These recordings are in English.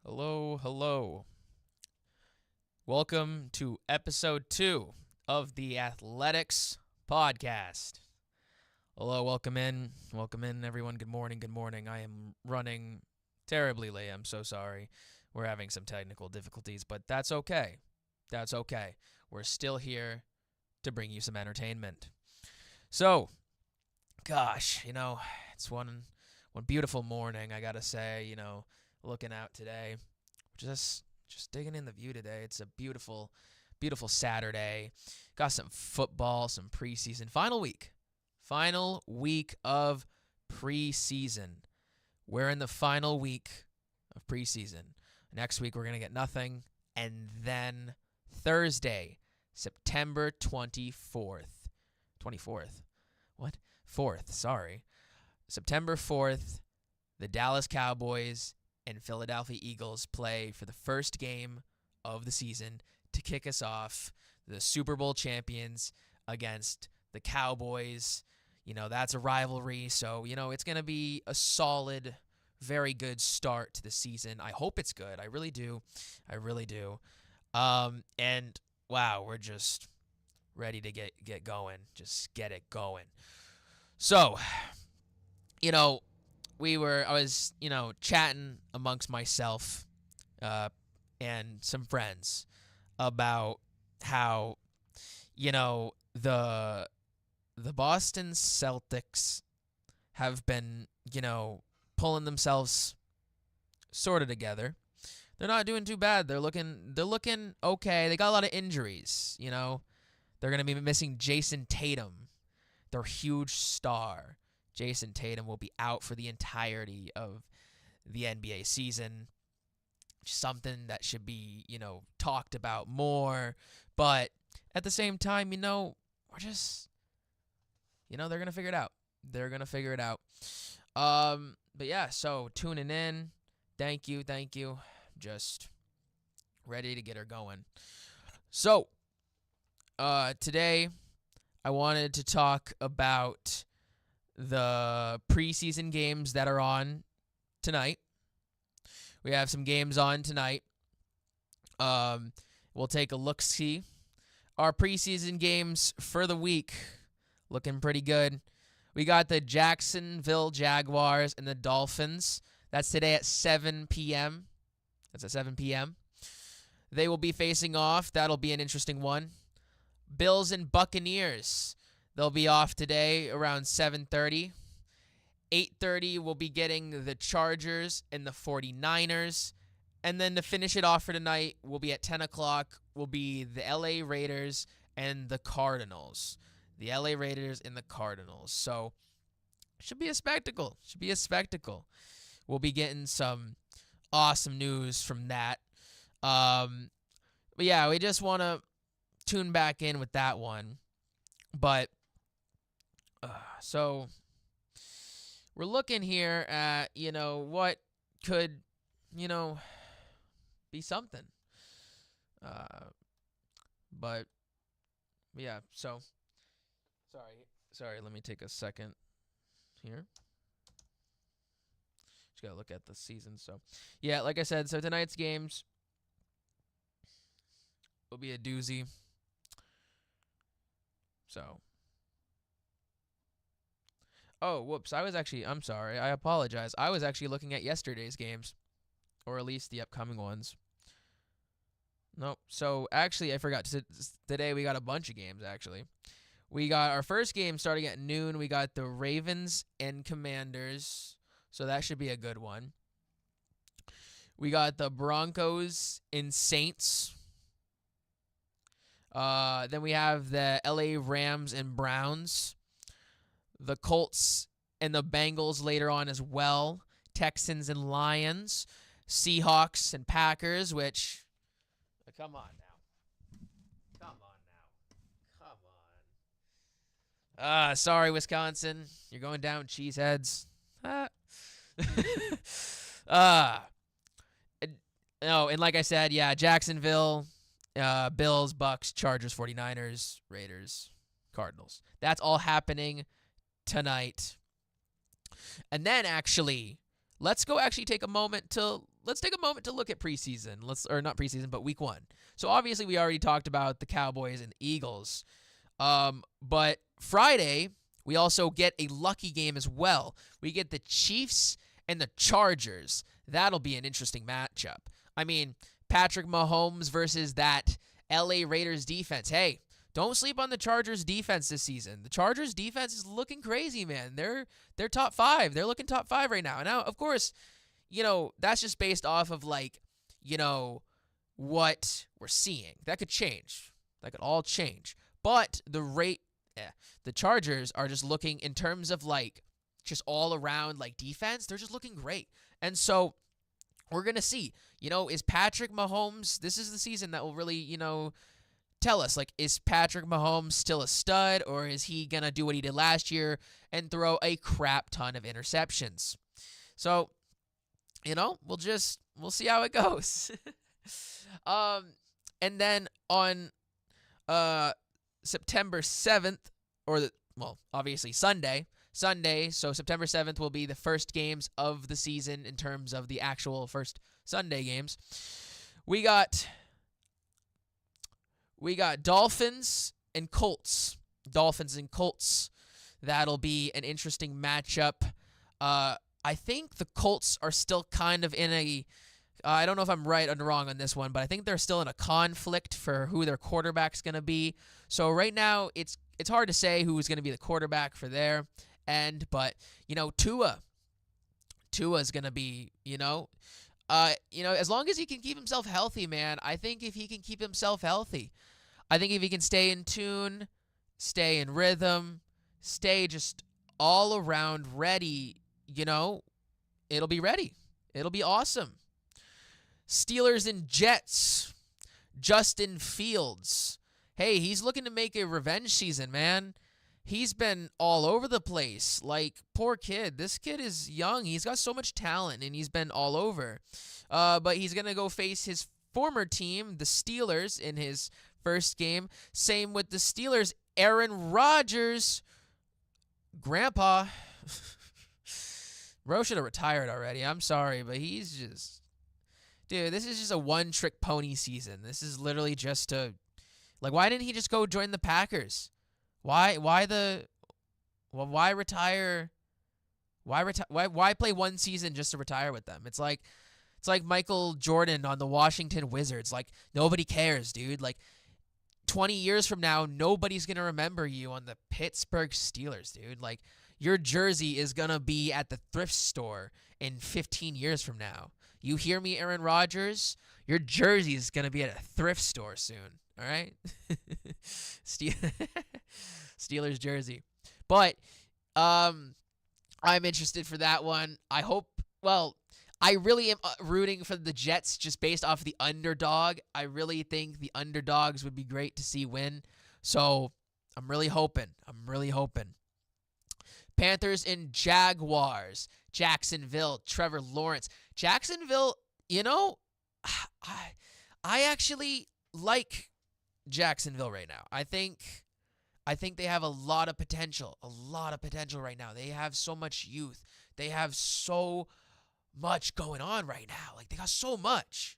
Hello, hello. Welcome to episode 2 of the Athletics Podcast. Hello, welcome in. Welcome in, everyone. Good morning, good morning. I am running terribly late. I'm so sorry. We're having some technical difficulties, but that's okay. That's okay. We're still here to bring you some entertainment. So, gosh, it's one beautiful morning, I gotta say, looking out today. Just digging in the view today. It's a beautiful, beautiful Saturday. Got some football, some preseason. Final week of preseason. We're in the final week of preseason. Next week we're going to get nothing. And then Thursday, September 24th. 24th? What? 4th, sorry. September 4th, the Dallas Cowboys and Philadelphia Eagles play for the first game of the season to kick us off. The Super Bowl champions against the Cowboys. That's a rivalry. So, it's going to be a solid, very good start to the season. I hope it's good. I really do. And, wow, we're just ready to get going. Just get it going. So, I was chatting amongst myself and some friends about how, the Boston Celtics have been, pulling themselves sort of together. They're not doing too bad. They're looking okay. They got a lot of injuries, They're going to be missing Jason Tatum, their huge star. Jason Tatum will be out for the entirety of the NBA season. Something that should be, talked about more. But at the same time, we're just, they're going to figure it out. But yeah, so tuning in. Thank you. Just ready to get her going. So, today I wanted to talk about the preseason games that are on tonight. We have some games on tonight. We'll take a look-see. Our preseason games for the week looking pretty good. We got the Jacksonville Jaguars and the Dolphins. That's today at 7 p.m. That's at 7 p.m. They will be facing off. That'll be an interesting one. Bills and Buccaneers. They'll be off today around 7:30. 8:30, we'll be getting the Chargers and the 49ers. And then to finish it off for tonight, we'll be at 10 o'clock, will be the LA Raiders and the Cardinals. The LA Raiders and the Cardinals. So, should be a spectacle. We'll be getting some awesome news from that. But yeah, we just want to tune back in with that one. But so we're looking here at, what could, be something. But yeah, so sorry, let me take a second here. Just got to look at the season. So yeah, like I said, so tonight's games will be a doozy. So oh, whoops. I'm sorry. I apologize. I was actually looking at yesterday's games, or at least the upcoming ones. Nope. So, actually, I forgot. Today, we got a bunch of games, actually. We got our first game starting at noon. We got the Ravens and Commanders, so that should be a good one. We got the Broncos and Saints. Then we have the LA Rams and Browns. The Colts and the Bengals later on as well. Texans and Lions. Seahawks and Packers, which... Come on now. Sorry, Wisconsin. You're going down, cheeseheads. No, and like I said, yeah, Jacksonville, Bills, Bucks, Chargers, 49ers, Raiders, Cardinals. That's all happening tonight. And then actually, let's go take a moment to let's take a moment to look at preseason. Or not preseason, but week 1. So obviously we already talked about the Cowboys and Eagles. But Friday, we also get a lucky game as well. We get the Chiefs and the Chargers. That'll be an interesting matchup. I mean, Patrick Mahomes versus that LA Raiders defense. Hey, don't sleep on the Chargers defense this season. The Chargers defense is looking crazy, man. They're top 5. They're looking top 5 right now. And now, of course, that's just based off of what we're seeing. That could change. That could all change. But the Chargers are just looking in terms of just all around defense. They're just looking great. And so we're going to see, is Patrick Mahomes, this is the season that will really, tell us, is Patrick Mahomes still a stud, or is he going to do what he did last year and throw a crap ton of interceptions? So, we'll see how it goes. And then on September 7th, obviously Sunday, so September 7th will be the first games of the season in terms of the actual first Sunday games. We got Dolphins and Colts. That'll be an interesting matchup. I think the Colts are still kind of in a I don't know if I'm right or wrong on this one, but I think they're still in a conflict for who their quarterback's going to be. So right now, it's hard to say who's going to be the quarterback for their end, but Tua's going to be, as long as he can keep himself healthy, man. I think if he can keep himself healthy, I think if he can stay in tune, stay in rhythm, stay just all around ready, it'll be ready. It'll be awesome. Steelers and Jets. Justin Fields. Hey, he's looking to make a revenge season, man. He's been all over the place. Poor kid. This kid is young. He's got so much talent, and he's been all over. But he's going to go face his former team, the Steelers, in his first game. Same with the Steelers. Aaron Rodgers. Grandpa. Bro should have retired already. I'm sorry, but he's just... Dude, this is just a one-trick pony season. This is literally just to... why didn't he just go join the Packers? Why retire? Why play one season just to retire with them? It's like Michael Jordan on the Washington Wizards. Nobody cares, dude. 20 years from now, nobody's going to remember you on the Pittsburgh Steelers, dude. Your jersey is going to be at the thrift store in 15 years from now. You hear me, Aaron Rodgers? Your jersey is going to be at a thrift store soon, all right? Steelers jersey. But I'm interested for that one. I really am rooting for the Jets just based off the underdog. I really think the underdogs would be great to see win. So I'm really hoping. Panthers and Jaguars. Jacksonville, Trevor Lawrence. Jacksonville, I actually like Jacksonville right now. I think they have a lot of potential right now. They have so much youth. They have so much going on right now. They got so much.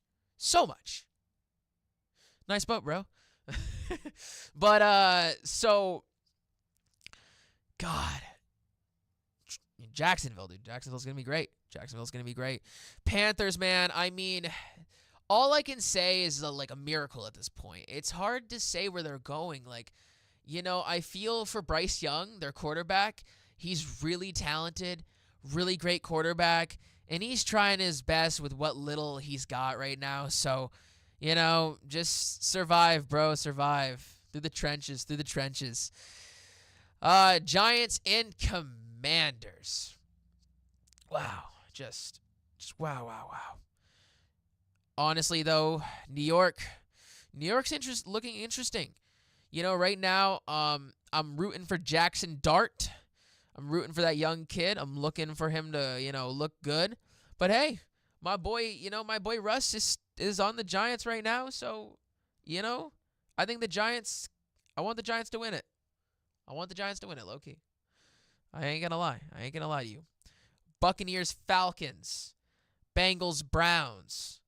Nice boat, bro. But, God. Jacksonville, dude. Jacksonville's going to be great. Panthers, man. I mean, all I can say is a miracle at this point. It's hard to say where they're going. I feel for Bryce Young, their quarterback. He's really talented, really great quarterback, and he's trying his best with what little he's got right now. So, just survive, bro. Survive through the trenches. Giants and Commanders. Wow. Just wow. Honestly, though, New York's looking interesting. Right now, I'm rooting for Jackson Dart. I'm rooting for that young kid. I'm looking for him to, look good. But hey, my boy Russ is on the Giants right now. So, I think I want the Giants to win it. Low-key. I ain't gonna lie to you. Buccaneers, Falcons. Bengals, Browns.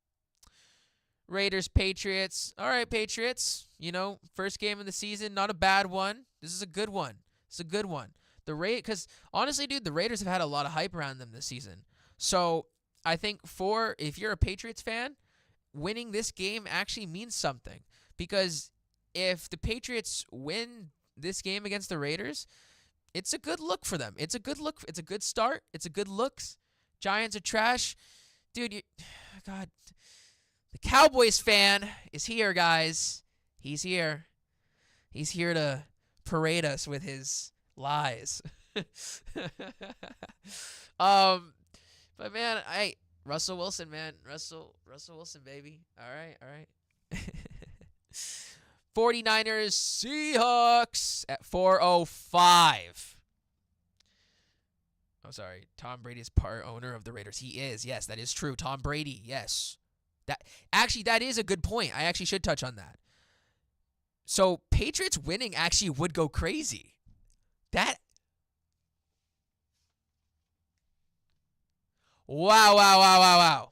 Raiders, Patriots. All right, Patriots. First game of the season, not a bad one. This is a good one. It's a good one. Because honestly, dude, the Raiders have had a lot of hype around them this season. So I think if you're a Patriots fan, winning this game actually means something. Because if the Patriots win this game against the Raiders, it's a good look for them. It's a good look. It's a good start. It's a good looks. Giants are trash. Dude, God. The Cowboys fan is here, guys. He's here. He's here to parade us with his lies. But man, Russell Wilson, man. Russell Wilson, baby. All right. 49ers, Seahawks at 4:05. Oh, sorry. Tom Brady is part owner of the Raiders. He is. Yes, that is true. Tom Brady, yes. That is a good point. I actually should touch on that. So, Patriots winning actually would go crazy. Wow.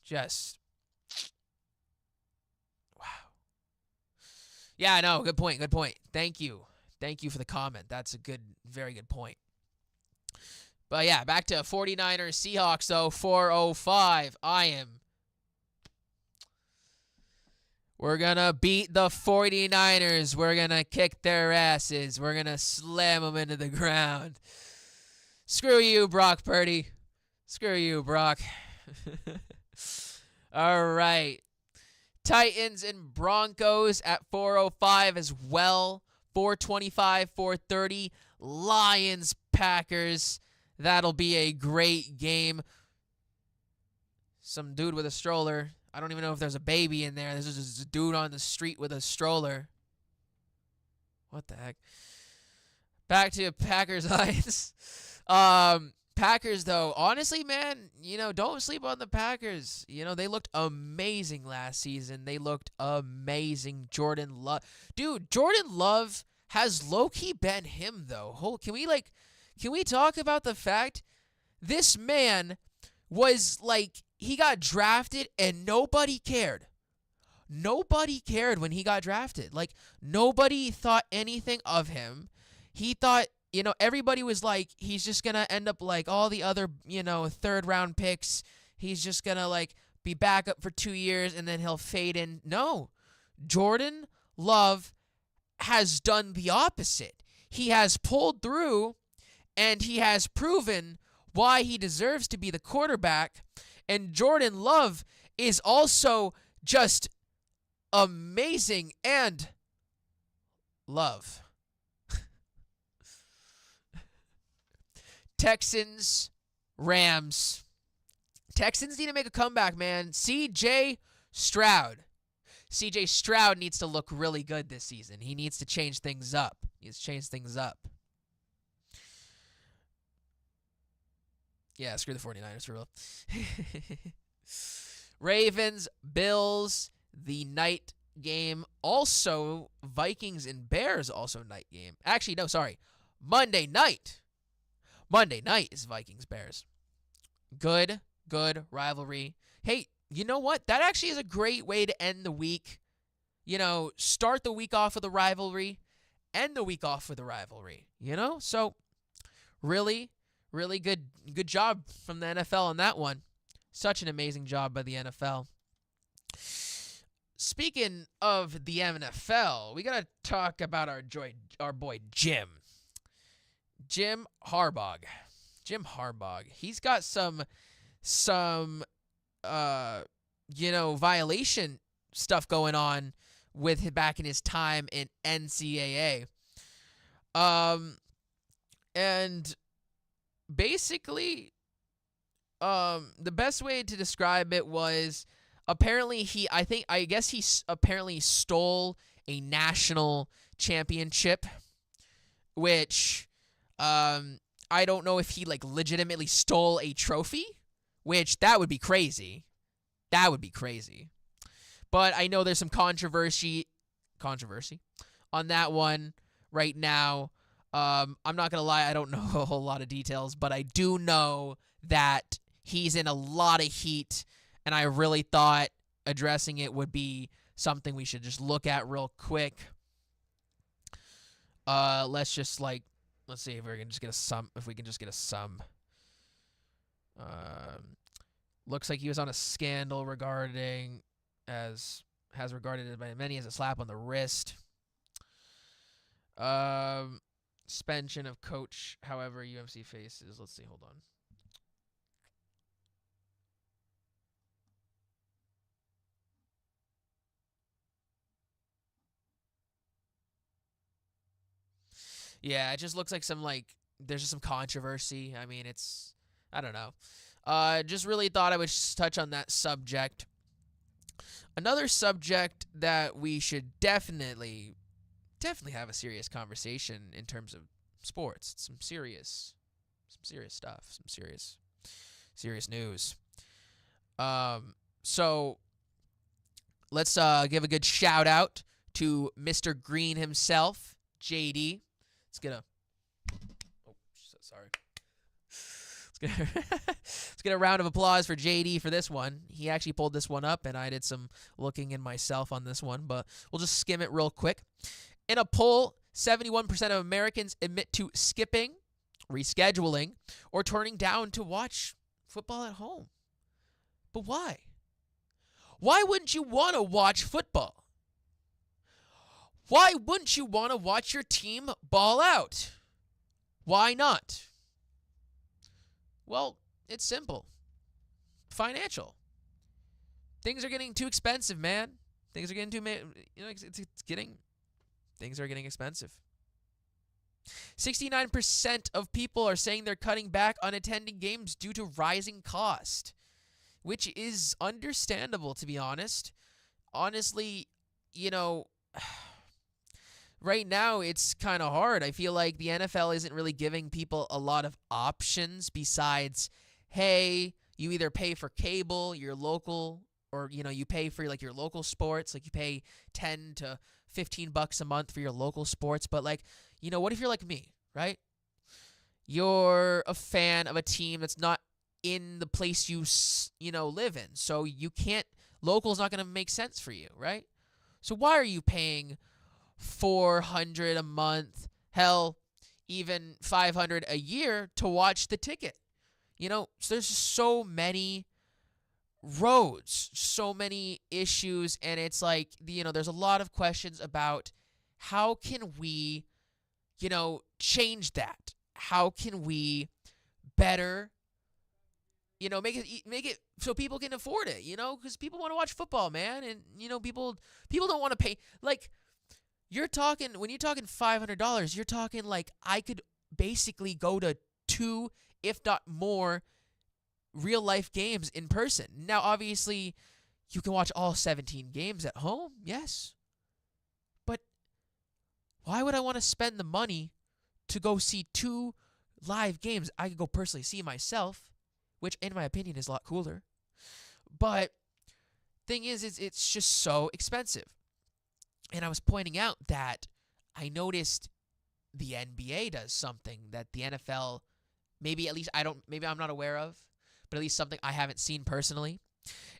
Just, wow. Yeah, no, good point. Thank you for the comment. That's a very good point. But yeah, back to 49ers, Seahawks, though, 4:05. We're going to beat the 49ers. We're going to kick their asses. We're going to slam them into the ground. Screw you, Brock Purdy. Screw you, Brock. All right. Titans and Broncos at 4:05 as well. 4:25, 4:30. Lions, Packers. That'll be a great game. Some dude with a stroller. I don't even know if there's a baby in there. There's just a dude on the street with a stroller. What the heck? Back to Packers Lions. Packers, though, honestly, man, don't sleep on the Packers. They looked amazing last season. They looked amazing. Jordan Love has low-key been him, though. Can we talk about the fact this man was he got drafted and nobody cared. Nobody cared when he got drafted. Nobody thought anything of him. He thought, everybody was he's just going to end up like all the other, third-round picks. He's just going to, be back up for 2 years and then he'll fade in. No. Jordan Love has done the opposite. He has pulled through and he has proven why he deserves to be the quarterback. And Jordan Love is also just amazing and love. Texans, Rams. Texans need to make a comeback, man. C.J. Stroud needs to look really good this season. He needs to change things up. Yeah, screw the 49ers for real. Ravens, Bills, the night game. Also, Vikings and Bears, also night game. Actually, no, sorry. Monday night. Monday night is Vikings, Bears. Good rivalry. Hey, you know what? That actually is a great way to end the week. Start the week off with a rivalry. End the week off with a rivalry. So, really good job from the NFL on that one. Such an amazing job by the NFL. Speaking of the NFL, we got to talk about our boy Jim Harbaugh. He's got some violation stuff going on with back in his time in NCAA. And basically, the best way to describe it was apparently he apparently stole a national championship, which I don't know if he legitimately stole a trophy, which that would be crazy. But I know there's some controversy on that one right now. I'm not going to lie, I don't know a whole lot of details, but I do know that he's in a lot of heat, and I really thought addressing it would be something we should just look at real quick. Let's see if we can just get a sum. If we can just get a sum. Looks like he was on a scandal regarding has regarded it by many as a slap on the wrist. Suspension of coach, however, UFC faces. Let's see, hold on. Yeah, it just looks like there's just some controversy. I mean, I don't know. Just really thought I would just touch on that subject. Another subject that we should definitely have a serious conversation in terms of sports. Some serious stuff, some serious news. So let's give a good shout out to Mr. Green himself, JD. Let's get a sorry. Let's get a round of applause for JD for this one. He actually pulled this one up, and I did some looking in myself on this one, but we'll just skim it real quick. In a poll, 71% of Americans admit to skipping, rescheduling, or turning down to watch football at home. But why? Why wouldn't you want to watch football? Why wouldn't you want to watch your team ball out? Why not? Well, it's simple. Financial. Things are getting too expensive, man. Things are getting things are getting expensive. 69% of people are saying they're cutting back on attending games due to rising cost, which is understandable, to be honest. Honestly, right now it's kind of hard. I feel like the NFL isn't really giving people a lot of options besides, hey, you either pay for cable, your local, or you pay for your local sports, like you pay $10 to $15 a month for your local sports. But what if you're like me, right? You're a fan of a team that's not in the place you live in, so you can't. Local's not going to make sense for you, right? So why are you paying $400 a month, hell, even $500 a year to watch the ticket? So there's so many roads, so many issues, and it's there's a lot of questions about how can we, change that? How can we better, make it so people can afford it, because people want to watch football, man, and people don't want to pay when you're talking $500, you're talking I could basically go to 2, if not more, real life games in person. Now, obviously, you can watch all 17 games at home, yes. But why would I want to spend the money to go see 2 live games I could go personally see myself, which in my opinion is a lot cooler? But thing is it's just so expensive. And I was pointing out that I noticed the NBA does something that the NFL maybe I'm not aware of, but at least something I haven't seen personally,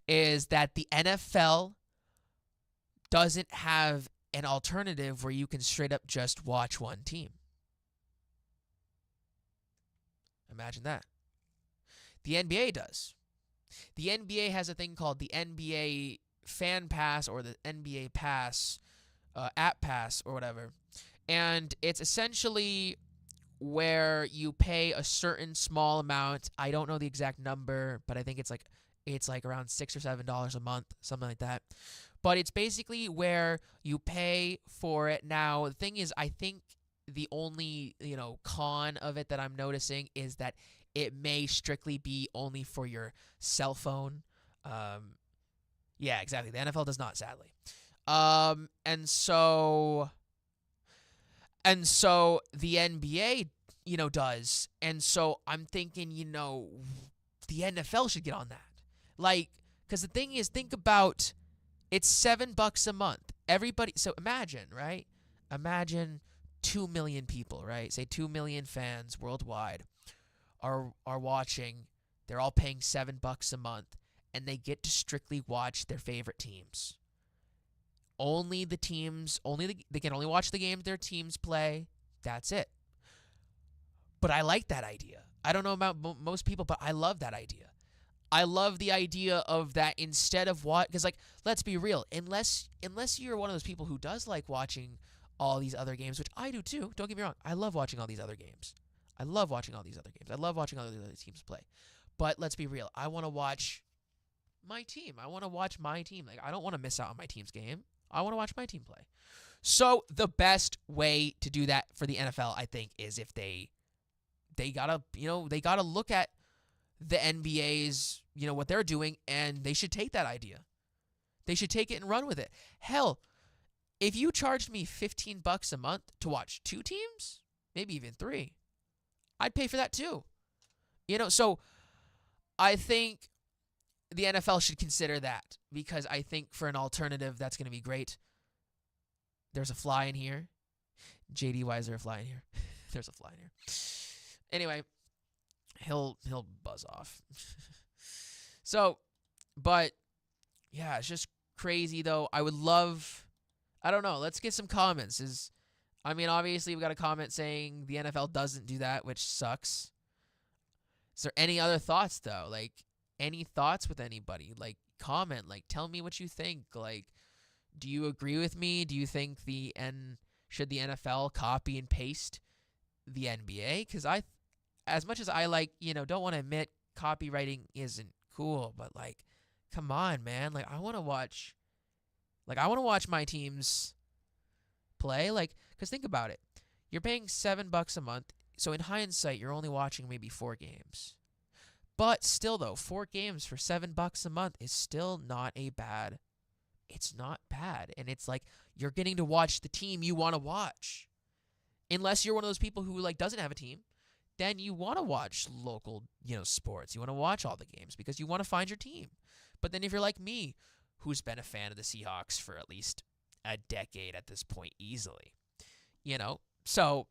is that the NFL doesn't have an alternative where you can straight up just watch one team. Imagine that. The NBA does. The NBA has a thing called the NBA Fan Pass or the NBA Pass, App Pass or whatever. And it's essentially where you pay a certain small amount. I don't know the exact number, but I think it's around $6 or $7 a month, something like that. But it's basically where you pay for it. Now, the thing is, I think the only, con of it that I'm noticing is that it may strictly be only for your cell phone. Yeah, exactly. The NFL does not, sadly. And so the NBA, does. And so I'm thinking, the NFL should get on that. Because the thing is, think about, it's $7 a month. Everybody, so imagine, right? Imagine 2 million people, right? Say 2 million fans worldwide are watching They're all paying $7 a month, and they get to strictly watch their favorite teams. They can only watch the games their teams play. That's it. But I like that idea. I don't know about most people, but I love that idea. I love the idea of that instead of what, because, like, let's be real, unless you're one of those people who does like watching all these other games, which I do too. Don't get me wrong. I love watching all these other games. I love watching all these other teams play. But let's be real. I want to watch my team. Like, I don't want to miss out on my team's game. I want to watch my team play. So the best way to do that for the NFL, I think, is if they gotta look at the NBA's, what they're doing, and they should take that idea. They should take it and run with it. Hell, if you charged me $15 a month to watch 2 teams, maybe even 3, I'd pay for that too. So I think the NFL should consider that, because I think for an alternative, that's going to be great. There's a fly in here. JD, why is there a fly in here? There's a fly in here. Anyway, he'll buzz off. But yeah, it's just crazy though. I don't know. Let's get some comments. Obviously we got a comment saying the NFL doesn't do that, which sucks. Is there any other thoughts though? Like, any thoughts with anybody? Like, comment. Like, tell me what you think. Like, do you agree with me? Do you think should the NFL copy and paste the NBA? Because as much as I don't want to admit copywriting isn't cool, but like, come on, man. Like, I want to watch my teams play. Like, because think about it. You're paying $7 a month. So in hindsight, you're only watching maybe 4 games. But still, though, 4 games for $7 a month is still not bad. It's not bad. And it's like you're getting to watch the team you want to watch. Unless you're one of those people who doesn't have a team, then you want to watch local, sports. You want to watch all the games because you want to find your team. But then if you're like me, who's been a fan of the Seahawks for at least a decade at this point easily, so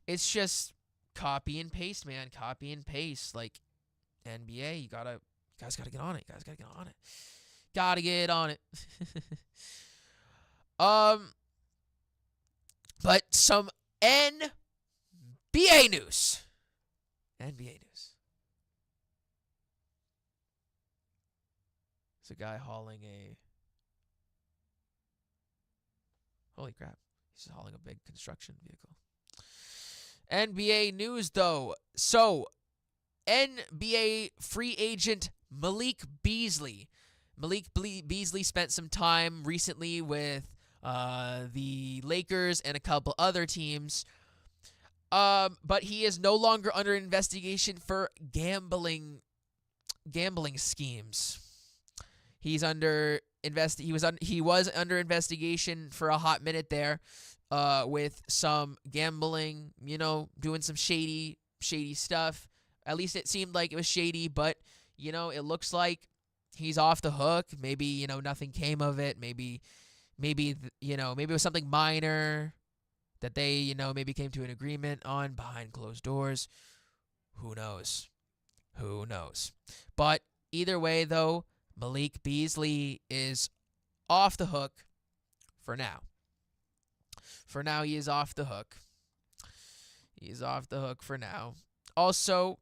it's just copy and paste, man. Copy and paste. Like, NBA, you guys gotta get on it. Gotta get on it. But some NBA news. It's a guy hauling holy crap. He's hauling a big construction vehicle. NBA news, though. So, NBA free agent Malik Beasley. Beasley spent some time recently with the Lakers and a couple other teams. But he is no longer under investigation for gambling schemes. He was under investigation for a hot minute there, with some gambling, doing some shady stuff. At least it seemed like it was shady, but it looks like he's off the hook. Maybe nothing came of it. Maybe it was something minor that they maybe came to an agreement on behind closed doors. Who knows? But either way, though, Malik Beasley is off the hook for now. For now, he is off the hook. He's off the hook for now. Also,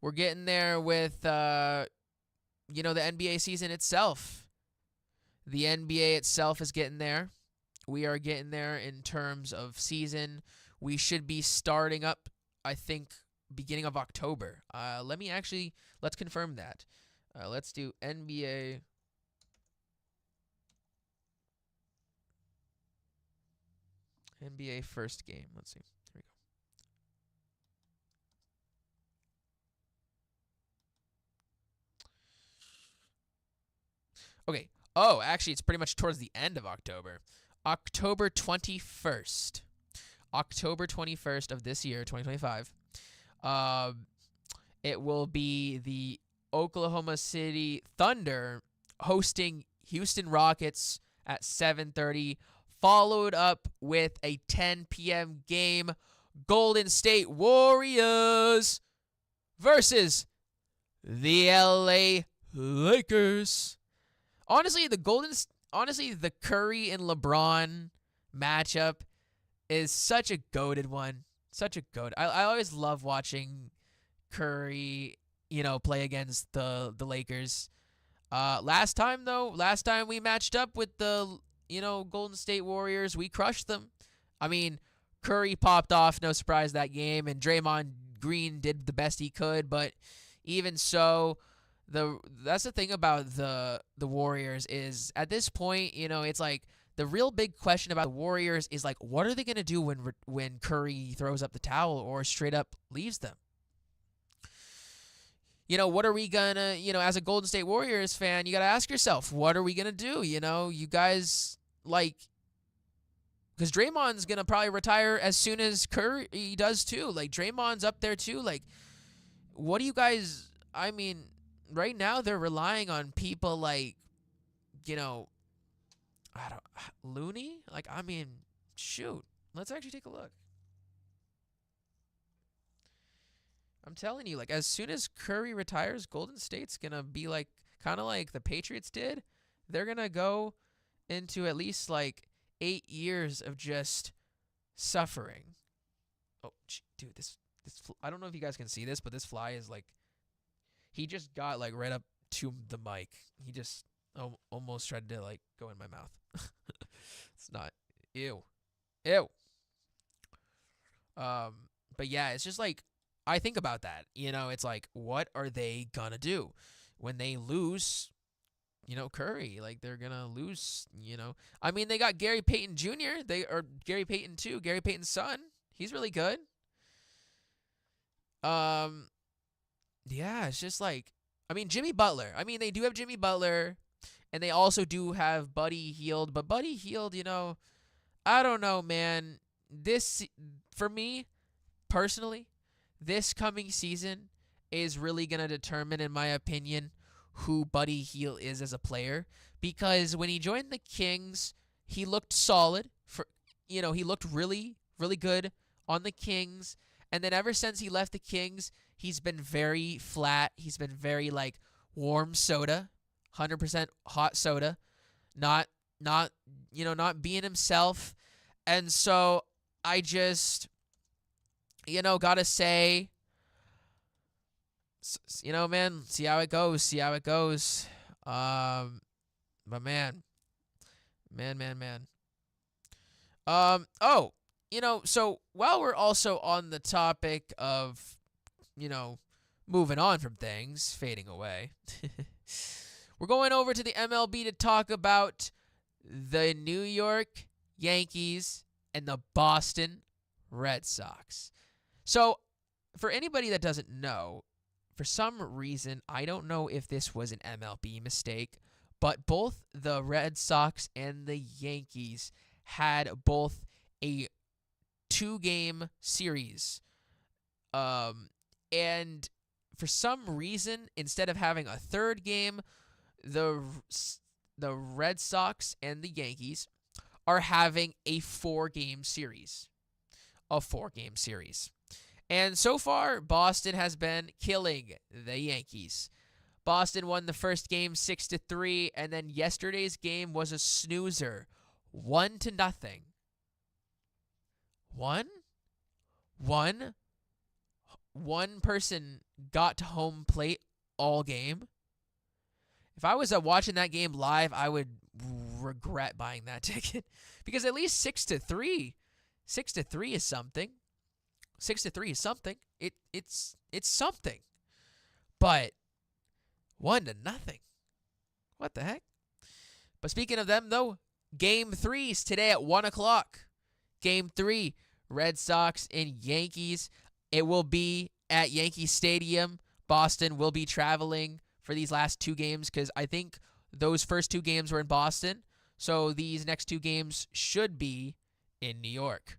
we're getting there with, the NBA season itself. The NBA itself is getting there. We are getting there in terms of season. We should be starting up, I think, beginning of October. Let's confirm that. Let's do NBA first game. Let's see. Here we go. Okay. Oh, actually, it's pretty much towards the end of October. October 21st. October 21st of this year, 2025. It will be the Oklahoma City Thunder hosting Houston Rockets at 7:30, followed up with a 10 p.m. game. Golden State Warriors versus the LA Lakers. Honestly, the Curry and LeBron matchup is such a goated one. Such a goat. I always love watching Curry, play against the Lakers. Last time we matched up with the, Golden State Warriors, we crushed them. I mean, Curry popped off, no surprise that game, and Draymond Green did the best he could, but even so, that's the thing about the Warriors is at this point, it's like the real big question about the Warriors is like, what are they going to do when Curry throws up the towel or straight up leaves them? What are we going to, as a Golden State Warriors fan, you got to ask yourself, what are we going to do? You guys, because Draymond's going to probably retire as soon as Curry does too. Like, Draymond's up there too. Like, what do you guys, right now they're relying on people like, Looney? Shoot. Let's actually take a look. I'm telling you, as soon as Curry retires, Golden State's going to be kind of like the Patriots did. They're going to go into at least 8 years of just suffering. Oh, dude, this I don't know if you guys can see this, but this fly is he just got right up to the mic. He just almost tried to go in my mouth. It's not. Ew. But yeah, it's just I think about that. It's what are they gonna do when they lose? Curry, they're gonna lose. They got Gary Payton Jr. Gary Payton too. Gary Payton's son. He's really good. Yeah, it's just Jimmy Butler. They do have Jimmy Butler, and they also do have Buddy Hield. But Buddy Hield, I don't know, man. This, for me, personally, this coming season is really going to determine, in my opinion, who Buddy Hield is as a player. Because when he joined the Kings, he looked solid. He looked really, really good on the Kings. And then ever since he left the Kings, he's been very flat. He's been very warm soda, 100% hot soda, not being himself. And so I just, gotta say, man, see how it goes. But man. So while we're also on the topic of, moving on from things, fading away, we're going over to the MLB to talk about the New York Yankees and the Boston Red Sox. So for anybody that doesn't know, for some reason, I don't know if this was an MLB mistake, but both the Red Sox and the Yankees had both a 2-game series. And for some reason, instead of having a third game, the Red Sox and the Yankees are having a 4-game series. And so far, Boston has been killing the Yankees. Boston won the first game 6-3, and then yesterday's game was a snoozer, 1-0. One person got to home plate all game. If I was watching that game live, I would regret buying that ticket because at least 6-3 is something. 6-3 is something. It's something. But 1-0. What the heck? But speaking of them, though, Game 3 is today at 1 o'clock. Game 3, Red Sox and Yankees. It will be at Yankee Stadium. Boston will be traveling for these last 2 games because I think those first 2 games were in Boston. So these next 2 games should be in New York.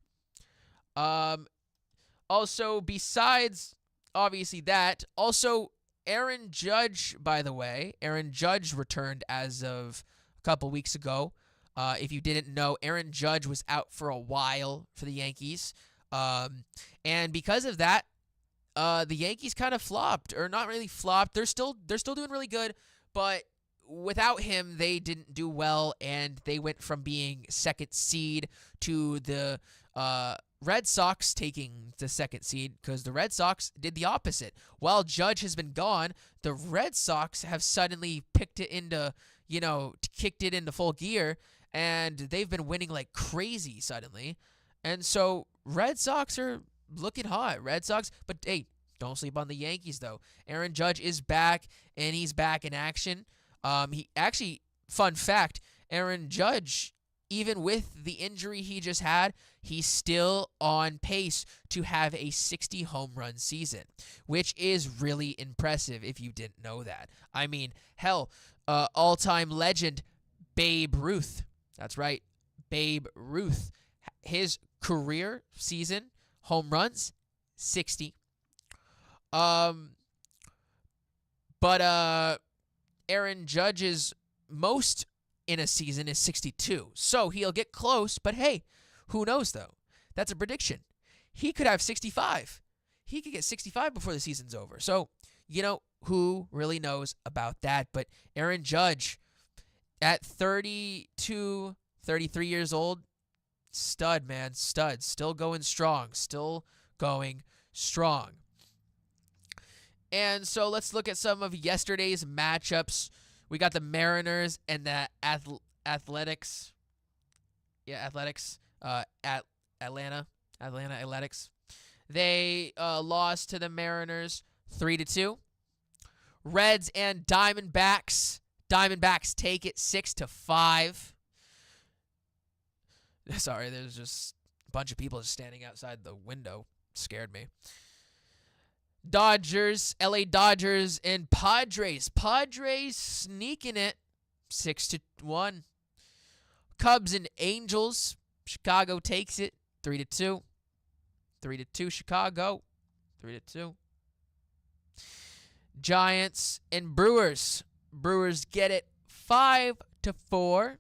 Also, besides, obviously, that, also, Aaron Judge, by the way, Aaron Judge returned as of a couple weeks ago. If you didn't know, Aaron Judge was out for a while for the Yankees. And because of that, the Yankees kind of flopped, or not really flopped. They're still doing really good, but without him, they didn't do well, and they went from being second seed to the Red Sox taking the second seed, because the Red Sox did the opposite. While Judge has been gone, the Red Sox have suddenly picked it into, kicked it into full gear, and they've been winning like crazy suddenly. And so Red Sox are looking hot. Red Sox, but hey, don't sleep on the Yankees though. Aaron Judge is back, and he's back in action. He actually, fun fact, Aaron Judge, even with the injury he just had, he's still on pace to have a 60 home run season, which is really impressive if you didn't know that. I mean, hell, all-time legend Babe Ruth. That's right, Babe Ruth. His career season home runs 60. But Aaron Judge's most in a season is 62. So he'll get close, but hey, who knows though? That's a prediction. He could have 65. He could get 65 before the season's over. So, who really knows about that? But Aaron Judge at 32, 33 years old, stud, man, stud. Still going strong. And so let's look at some of yesterday's matchups. We got the Mariners and the Athletics. Yeah, Athletics. Atlanta Athletics. They lost to the Mariners 3-2. Reds and Diamondbacks. Diamondbacks take it 6-5. Sorry, there's just a bunch of people just standing outside the window. Scared me. Dodgers, LA Dodgers, and Padres. Padres sneaking it 6-1. Cubs and Angels. Chicago takes it 3-2. 3-2 Chicago. 3-2. Giants and Brewers. Brewers get it 5-4.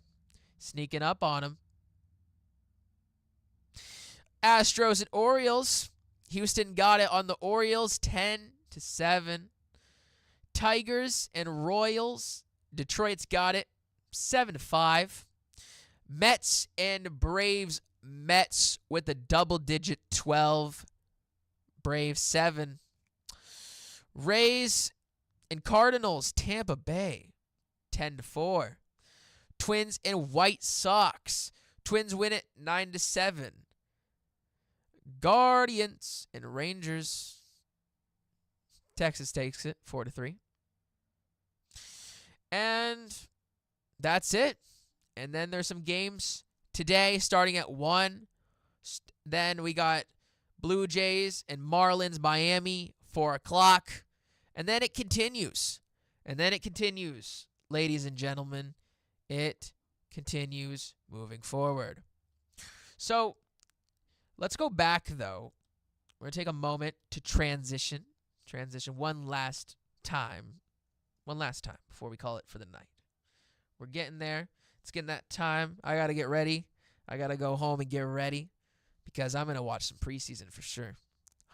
Sneaking up on them. Astros and Orioles. Houston got it on the Orioles 10-7. Tigers and Royals. Detroit's got it 7-5. Mets and Braves. Mets with a double-digit 12. Braves 7. Rays and Cardinals. Tampa Bay 10-4. Twins and White Sox. Twins win it 9-7. Guardians and Rangers. Texas takes it 4-3. And that's it. And then there's some games today starting at 1. Then we got Blue Jays and Marlins Miami 4 o'clock. And then it continues. Ladies and gentlemen. It continues moving forward. So let's go back, though. We're going to take a moment to transition one last time before we call it for the night. We're getting there. It's getting that time. I got to get ready. I got to go home and get ready because I'm going to watch some preseason for sure.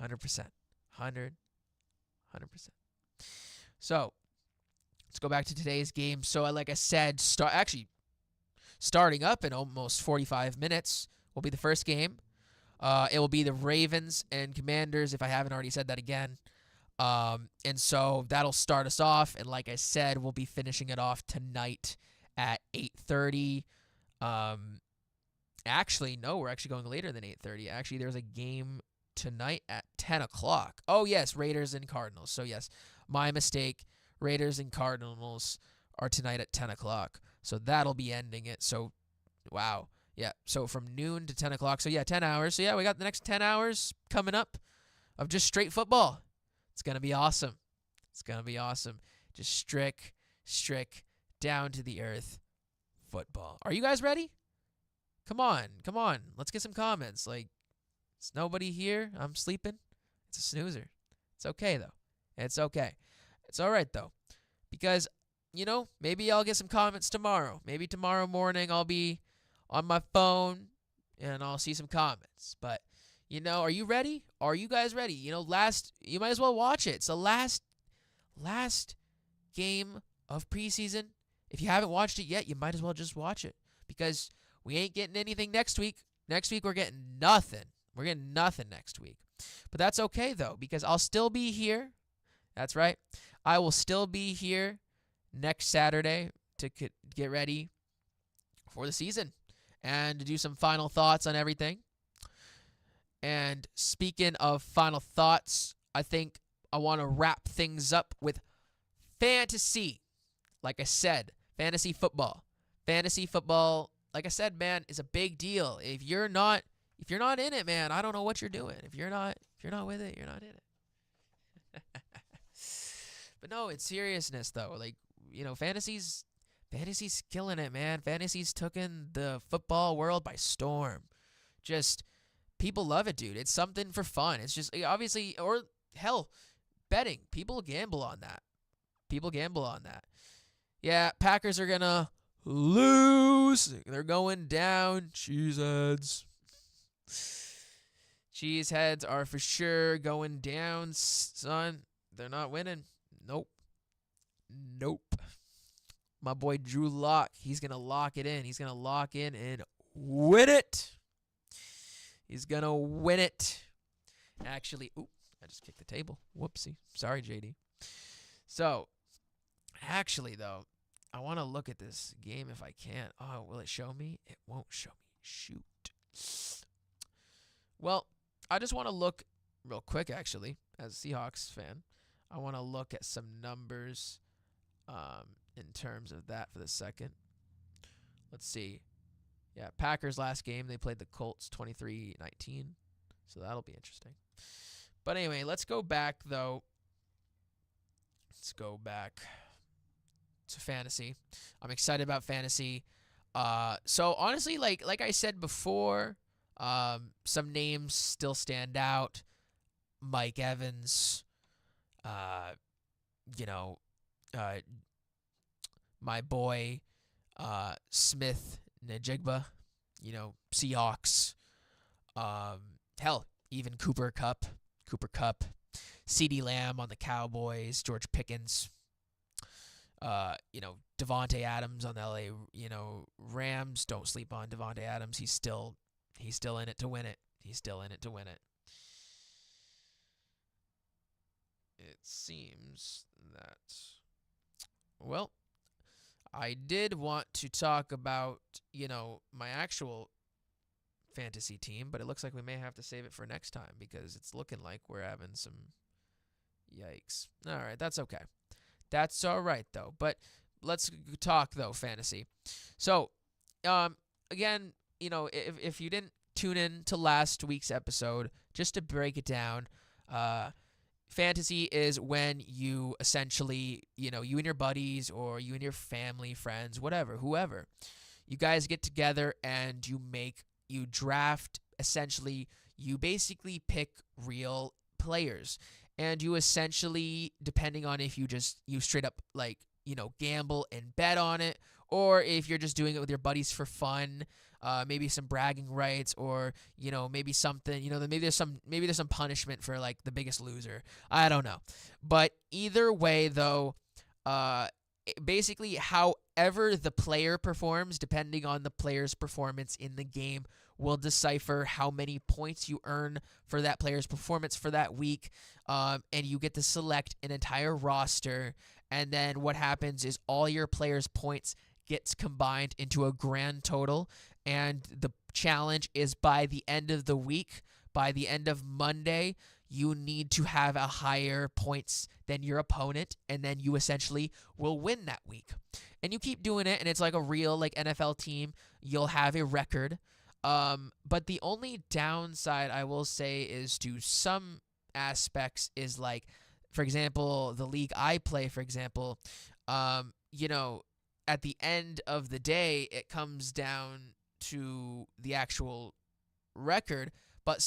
100%. 100%. So let's go back to today's game. So like I said, starting up in almost 45 minutes will be the first game. It will be the Ravens and Commanders, if I haven't already said that again. And so that'll start us off. And like I said, we'll be finishing it off tonight at 8:30. Actually, no, we're actually going later than 8:30. Actually, there's a game tonight at 10 o'clock. Oh, yes, Raiders and Cardinals. So, yes, my mistake. Raiders and Cardinals are tonight at 10 o'clock. So that'll be ending it. So, wow. Yeah, so from noon to 10 o'clock. So, yeah, 10 hours. So, yeah, we got the next 10 hours coming up of just straight football. It's going to be awesome. Just strict, down to the earth football. Are you guys ready? Come on. Let's get some comments. Like, is nobody here? I'm sleeping. It's a snoozer. It's okay, though. It's okay. It's all right, though. Because, maybe I'll get some comments tomorrow. Maybe tomorrow morning I'll be on my phone and I'll see some comments. But, Are you ready? Are you guys ready? You might as well watch it. It's the last game of preseason. If you haven't watched it yet, you might as well just watch it because we ain't getting anything next week. Next week, we're getting nothing. We're getting nothing next week. But that's okay, though, because I'll still be here. That's right. I will still be here next Saturday to get ready for the season and to do some final thoughts on everything. And speaking of final thoughts, I think I want to wrap things up with fantasy. Like I said, fantasy football. Fantasy football, like I said, man, is a big deal. If you're not in it, man, I don't know what you're doing. If you're not with it, you're not in it. But no, it's seriousness though. Like, fantasy's killing it, man. Fantasy's taken the football world by storm. Just people love it, dude. It's something for fun. It's just obviously, or hell, betting. People gamble on that. Yeah, Packers are gonna lose. They're going down. Cheeseheads. Cheeseheads are for sure going down, son. They're not winning. Nope. My boy Drew Lock, he's going to lock it in. He's going to lock in and win it. He's going to win it. Actually, I just kicked the table. Whoopsie. Sorry, JD. So, actually, though, I want to look at this game if I can. Oh, will it show me? It won't show me. Shoot. Well, I just want to look real quick, actually, as a Seahawks fan. I want to look at some numbers in terms of that for the second. Let's see. Yeah, Packers last game, they played the Colts 23-19. So that'll be interesting. But anyway, let's go back, though. Let's go back to fantasy. I'm excited about fantasy. So honestly, like I said before, some names still stand out. Mike Evans, my boy Smith Najigba, Seahawks. Hell, even Cooper Kupp, CeeDee Lamb on the Cowboys, George Pickens. Devontae Adams on the LA, Rams. Don't sleep on Devontae Adams. He's still in it to win it. It seems that, well, I did want to talk about, my actual fantasy team, but it looks like we may have to save it for next time because it's looking like we're having some yikes. All right, that's okay. That's all right, though. But let's talk, though, fantasy. So, again, if you didn't tune in to last week's episode, just to break it down, fantasy is when you essentially, you and your buddies or you and your family, friends, whoever, you guys get together and you draft, essentially, you basically pick real players. And you essentially, depending on if you straight up gamble and bet on it, or if you're just doing it with your buddies for fun, maybe some bragging rights, or maybe something, maybe there's some punishment for the Biggest Loser. I don't know, but either way though, basically however the player performs, depending on the player's performance in the game, will decipher how many points you earn for that player's performance for that week, and you get to select an entire roster, and then what happens is all your players' points gets combined into a grand total, and the challenge is by the end of the week, by the end of Monday, you need to have a higher points than your opponent, and then you essentially will win that week. And you keep doing it, and it's like a real NFL team. You'll have a record. But the only downside I will say is to some aspects is for example, the league I play, for example, at the end of the day, it comes down to the actual record. But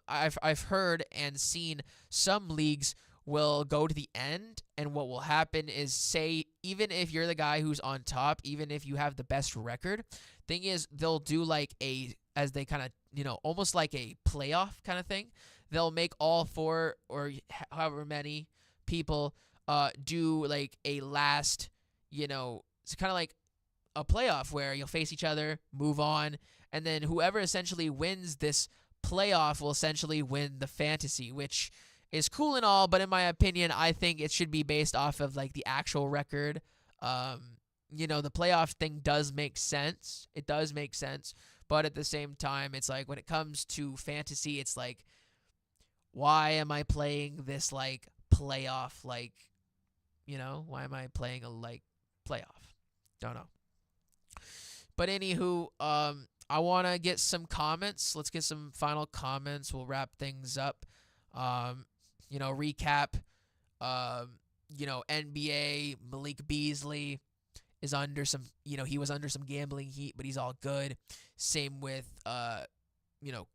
I've heard and seen some leagues will go to the end, and what will happen is, say, even if you're the guy who's on top, even if you have the best record, thing is they'll do as they kind of almost like a playoff kind of thing. They'll make all four or however many people do like a last, it's kind of like a playoff where you'll face each other, move on, and then whoever essentially wins this playoff will essentially win the fantasy, which is cool and all, but in my opinion, I think it should be based off of like the actual record. The playoff thing does make sense. It does make sense, but at the same time, it's like when it comes to fantasy, it's like, why am I playing this like playoff? Like, why am I playing a like playoff? Don't know. But anywho, I want to get some comments. Let's get some final comments. We'll wrap things up. Recap. NBA, Malik Beasley is under some, he was under some gambling heat, but he's all good. Same with,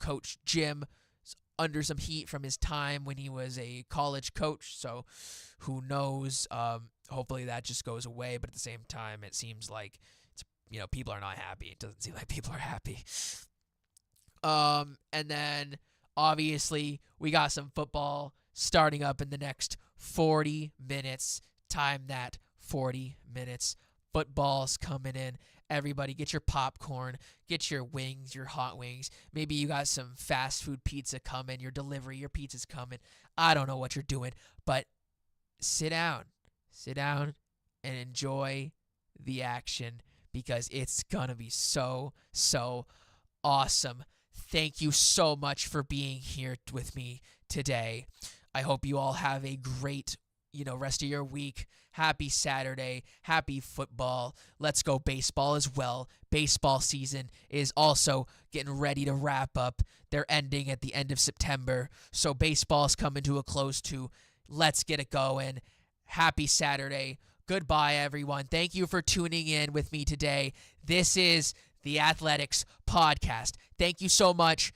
Coach Jim is under some heat from his time when he was a college coach. So who knows? Hopefully that just goes away. But at the same time, it seems like people are not happy. It doesn't seem like people are happy. And then obviously we got some football starting up in the next 40 minutes. Time that 40 minutes. Football's coming in. Everybody get your popcorn, get your wings, your hot wings. Maybe you got some fast food pizza coming, your pizza's coming. I don't know what you're doing, but sit down and enjoy the action, because it's going to be so, so awesome. Thank you so much for being here with me today. I hope you all have a great, rest of your week. Happy Saturday. Happy football. Let's go baseball as well. Baseball season is also getting ready to wrap up. They're ending at the end of September, so baseball's coming to a close too. Let's get it going. Happy Saturday. Goodbye, everyone. Thank you for tuning in with me today. This is the Athletics Podcast. Thank you so much,